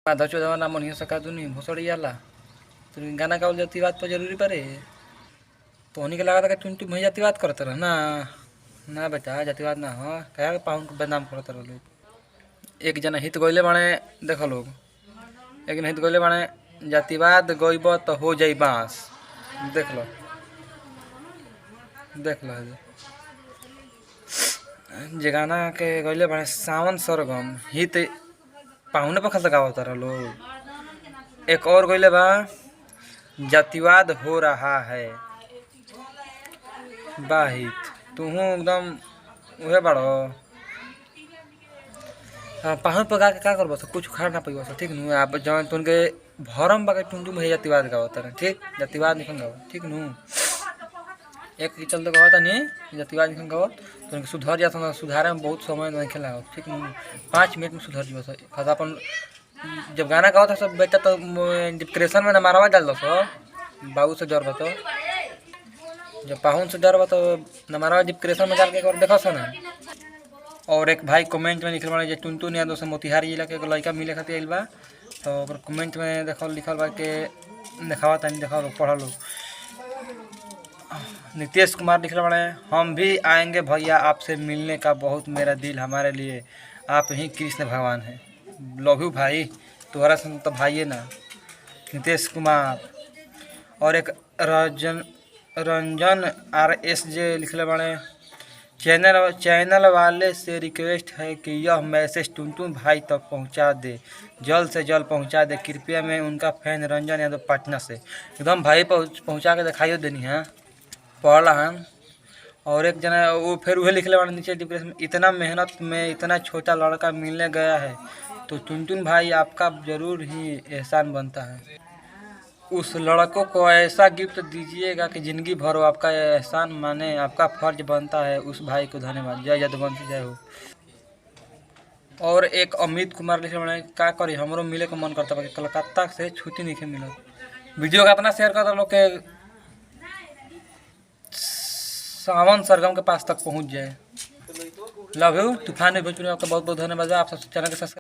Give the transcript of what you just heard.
माधव जवाना मन सका दुनी भोसड़ी आला तो गाना गावल जाती बात पर जरूरी पड़े तो उन्हीं के लगा था कि तुम भैया जातिवाद करते रह ना ना बेटा जातिवाद ना हो क्या पाहुन को बदनाम करते रह लोग। एक जना हित गइले बाणे देख लोग एक जना हित गइले बाणे जातिवाद गइब तो हो जाई बांस। देख लो जे गाना के गइले बाणे सावन सरगम हित पाहुने पर खल गावत रह लोग। एक और गइले बा जातिवाद हो रहा है बाहित तू एकदम उहे बड़ो पाहुन पर गा के का करबो कुछ खाड़ ना पैबो ठीक नु। आप जवन तुनके भरम बाके टुंटू में जातिवाद गावत रह ठीक जातिवाद निकन गाव ठीक नु। एक चलते कहत नहीं जातिवाद निकन गाव तुनके सुधर जात सुधारे में बहुत समय नहीं खेला ठीक नु 5 मिनट में सुधर जीवो खासा अपन जब गाना गावत सब बेटा तो डिप्रेशन में ना मारवा डाल दो बाबू से डर बतो जब पाहुन से डर बतो न मारवा डिप्रेशन में डाल के देखो ना। और एक भाई कमेंट में लिखल बा टुनटुन यादव से मोतिहारी जिला के लड़का मिले खातिर आइल बा तो कमेंट में देखो लिखल बा के देखावा तनी देखो लोग पढ़ लो। नीतीश कुमार लिखल बा हम भी आएंगे भैया आपसे मिलने का बहुत मेरा दिल हमारे लिए आप ही कृष्ण भगवान हैं। लव यू भाई तुम्हारा संग तो भाई है ना नीतीश कुमार। और एक रंजन RS जे लिखले बाड़े चैनल वाले से रिक्वेस्ट है कि यह मैसेज टुनटुन भाई तक पहुंचा दे जल्द से जल्द पहुंचा दे कृपया। मैं उनका फैन रंजन यादव पटना से एकदम भाई पहुंचा के दिखाइयो देनी है पढ़ला हम। और एक जना वो फिर वह लिखले वाले नीचे डिप्रेशन में इतना मेहनत में इतना छोटा लड़का मिलने गया है तो टुनटुन भाई आपका जरूर ही एहसान बनता है। उस लड़कों को ऐसा गिफ्ट दीजिएगा कि जिंदगी भर वो आपका एहसान माने आपका फर्ज बनता है। उस भाई को धन्यवाद जय यदुवंशी जय हो। और एक अमित कुमार लिखे बने का करी हमरो मिले को मन करता कि कलकत्ता से छुट्टी नहीं मिला वीडियो का इतना शेयर करता लोग के सावन सरगम के पास तक पहुंच जाए। लव यू तूफान भोजपुरी आपका बहुत बहुत धन्यवाद। आप सब चैनल के सब्सक्राइब